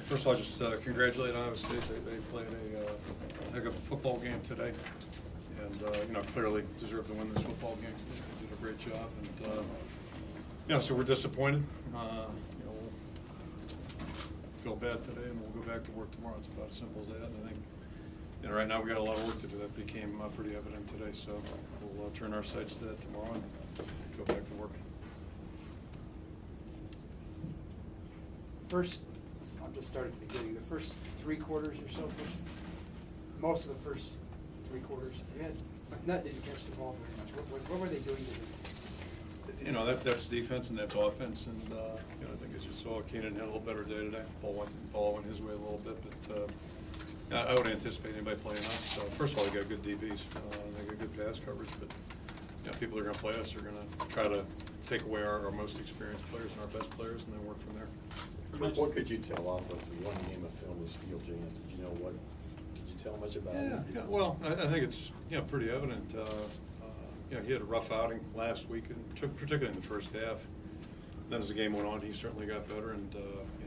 First of all, just congratulate Iowa State. They played a heck of a football game today, and clearly deserved to win this football game. They did a great job, and so we're disappointed. We'll feel bad today, and we'll go back to work tomorrow. It's about as simple as that. And I think right now we got a lot of work to do. That became pretty evident today. So we'll turn our sights to that tomorrow and go back to work. I'll just start at the beginning. The first 3 quarters or so, most of the first 3 quarters, not did you catch the ball very much. What were they doing to That's defense and that's offense, and I think as you saw, Keenan had a little better day today. Ball went his way a little bit, but I would anticipate anybody playing us. First of all, they got good DBs, they got good pass coverage, but people that are going to play us are going to try to take away our most experienced players and our best players, and then work from there. What could you tell off of the one game of film with Steel Jams? Did you know what? Could you tell much about it? Yeah. Well, I think it's pretty evident. He had a rough outing last week, and particularly in the first half. Then as the game went on, he certainly got better, and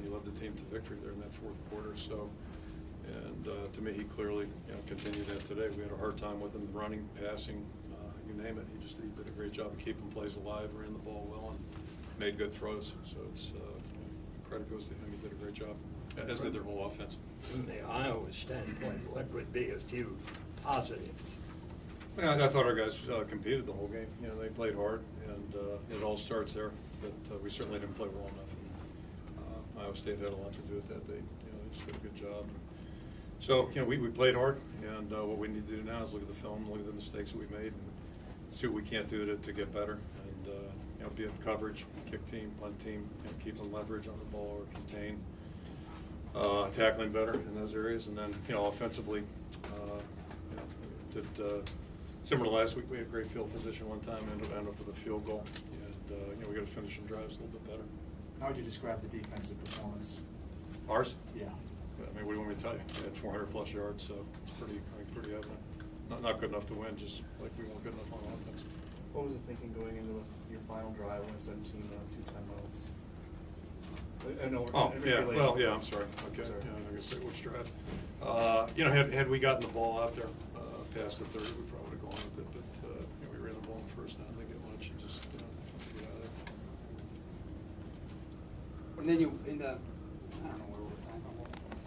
he led the team to victory there in that fourth quarter. So, and to me, he clearly continued that today. We had a hard time with him running, passing, you name it. He did a great job of keeping plays alive, ran the ball well, and made good throws. So it's. Credit goes to him. He did a great job, as did their whole offense. From the Iowa standpoint, what would be a few positives? I thought our guys competed the whole game. They played hard, and it all starts there. But we certainly didn't play well enough. And, Iowa State had a lot to do with that. They just did a good job. So we played hard, and what we need to do now is look at the film, look at the mistakes that we made, and see what we can't do to get better. Be in coverage, kick team, punt team, keeping leverage on the ball or contain, tackling better in those areas, and then offensively, did similar to last week. We had great field position one time, ended up with a field goal, and we got to finish in drives a little bit better. How would you describe the defensive performance? Ours? Yeah. I mean, what do you want me to tell you? We had 400 plus yards, so it's pretty evident. Not good enough to win, just like we weren't good enough on offense. What was the thinking going into your final drive when 17 2 timeouts? I know we're I'm sorry. Okay, Sorry. I guess which drive? Had we gotten the ball out there past the 30, we probably would have gone with it. But we ran the ball in the first down. They get much and just get out of there. And then I don't know what overtime,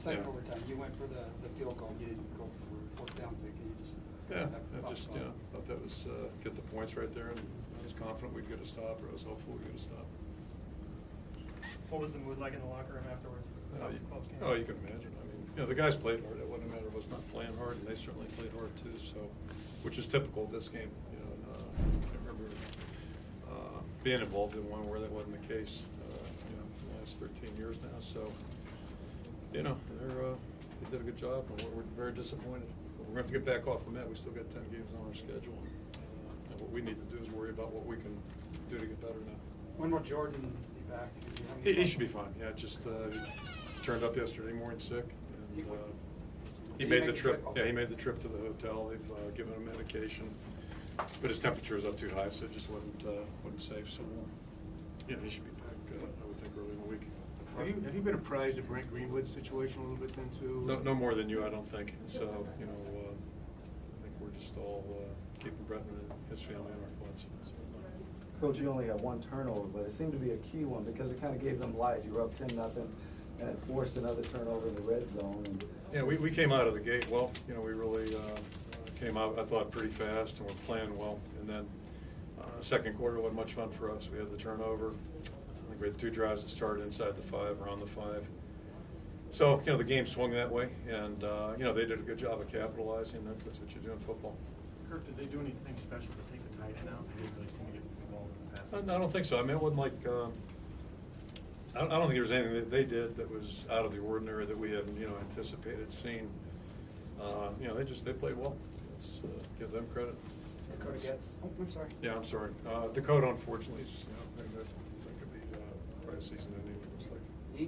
second overtime, you went for the field goal. You didn't go for fourth down pick. And you just Thought that was get the points right there, and I was confident we'd get a stop, or I was hopeful we'd get a stop. What was the mood like in the locker room afterwards? You can imagine. I mean, the guys played hard. It wouldn't matter if was not playing hard, and they certainly played hard too. So, which is typical of this game. I remember being involved in one where that wasn't the case. The last 13 years now. So, they did a good job, and we're very disappointed. We're going to have to get back off the mat. We still got 10 games on our schedule. And what we need to do is worry about what we can do to get better now. When will Jordan be back? He should be fine. Yeah, just he turned up yesterday morning sick. And, he made the trip. Yeah, he made the trip to the hotel. They've given him medication, but his temperature is up too high, so it just wasn't safe. So he should be back. I would think early in the week. Have you been apprised of Brent Greenwood's situation a little bit then too? No more than you, I don't think. So I think we're just all keeping Brent and his family on our thoughts. Coach, you only had 1 turnover, but it seemed to be a key one because it kind of gave them life. You were up 10-0, and it forced another turnover in the red zone. And yeah, we came out of the gate well. We really came out, I thought, pretty fast, and we're playing well. And then second quarter wasn't much fun for us. We had the turnover. I think we had 2 drives that started inside the 5, around the 5. So, the game swung that way, and, they did a good job of capitalizing. That's what you do in football. Kirk, did they do anything special to take the tight end out? They didn't really seem to get involved in the pass. No, I don't think so. I mean, it wasn't like, I don't think there was anything that they did that was out of the ordinary that we hadn't, anticipated seeing. They played well. Let's give them credit. Dakota gets. Oh, I'm sorry. Yeah, I'm sorry. Dakota, unfortunately, is, that could be probably a season ending, it looks like. Yeah.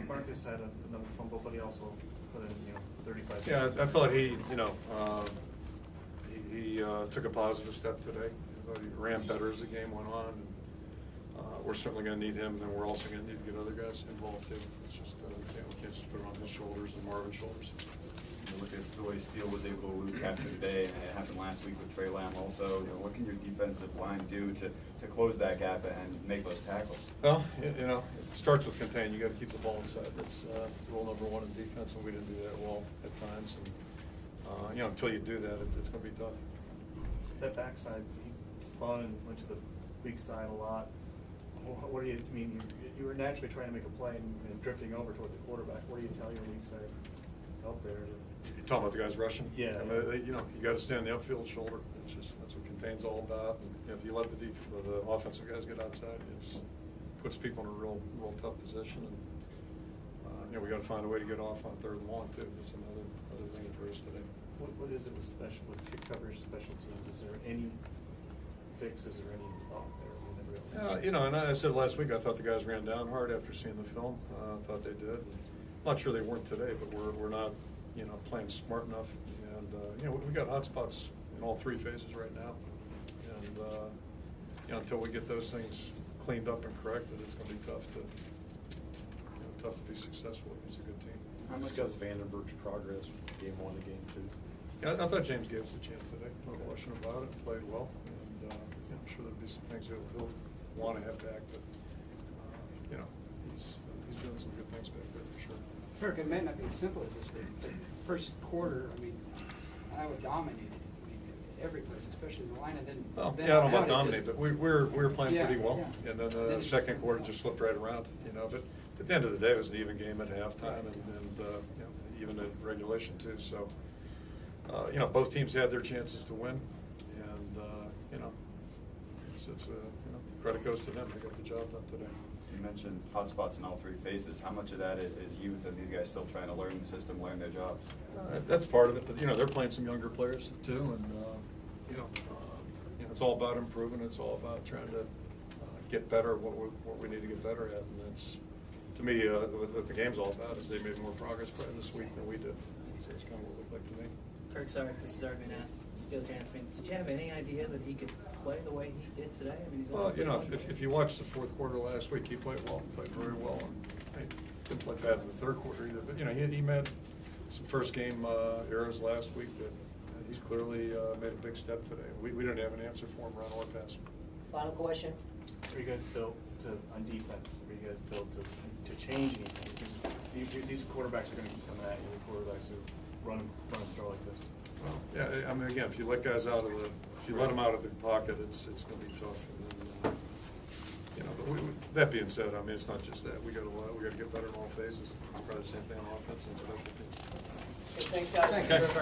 Marcus had another fumble, but he also put in 35. Yeah, I thought he took a positive step today. I thought he ran better as the game went on. And, we're certainly gonna need him, and then we're also gonna need to get other guys involved too. It's just, we can't just put it on his shoulders and Marvin's shoulders. You look at the way Steele was able to elude capture today, and it happened last week with Trey Lamb also. You know, what can your defensive line do to close that gap and make those tackles? Well, you know, it starts with contain. You gotta keep the ball inside. That's rule number one in defense, and we didn't do that well at times. And, you know, until you do that, it's gonna be tough. That backside, he spun and went to the weak side a lot. What do you mean? You were naturally trying to make a play and drifting over toward the quarterback. What do you tell your weak side out there? You're talking about the guys rushing? Yeah. I mean, you know, you gotta stand the upfield shoulder. It's just, that's what contain's all about. And, you know, if you let the offensive guys get outside, puts people in a real tough position. And, you know, we gotta find a way to get off on 3rd and 1 too. That's another thing that hurt us today. What is it with kick coverage special teams? Is there any fixes or any thought there? You know, and I said last week, I thought the guys ran down hard after seeing the film. I thought they did. I'm not sure they weren't today, but we're not, you know, playing smart enough. And, you know, we got hot spots in all 3 phases right now. And, you know, until we get those things cleaned up and corrected, it's going to be tough to be successful against a good team. How much does Vandenberg's progress from game 1 to game 2? Yeah, I thought James gave us a chance today. No question about it. Played well. And, yeah, I'm sure there'll be some things he'll want to have back, but, you know, he's doing some good things back there for sure. Kirk, it might not be as simple as this, but the first quarter, I mean, Iowa dominated. I mean, every place, especially the line, and then. Well, then yeah, I don't know on about out, it dominate, just- but we were playing Yeah, pretty well. yeah. And then Then the it- second quarter just flipped right around, you know, but at the end of the day, it was an even game at halftime and you know, even at regulation too. So, you know, both teams had their chances to win, and, you know, it's you know, credit goes to them. They got the job done today. You mentioned hotspots in all 3 phases. How much of that is youth and these guys still trying to learn the system, learn their jobs? That's part of it, but, you know, they're playing some younger players too, and, you know, it's all about improving. It's all about trying to get better at what we need to get better at, and that's, to me, what the game's all about is they made more progress probably this week than we did. So that's kind of what it looked like to me. Kirk, sorry if this is already been asked, still chance. I mean, did you have any idea that he could play the way he did today? I mean, he's Well, only you know, played one if you watched the 4th quarter last week, he played well, played very well, and he didn't play bad in the 3rd quarter either. But, you know, he made some first game errors last week that he's clearly made a big step today. We didn't have an answer for him, run or pass. Final question. Are you guys built on defense? Are you guys built to change anything? Because these quarterbacks are going to keep coming at you. The quarterbacks who run and throw like this. Well, yeah, I mean, again, if you let guys if you let them out of the pocket, it's going to be tough. And then, you know, but that being said, I mean, it's not just that. We got to get better in all phases. It's probably the same thing on offense and special teams. Okay, thanks, guys. Thanks.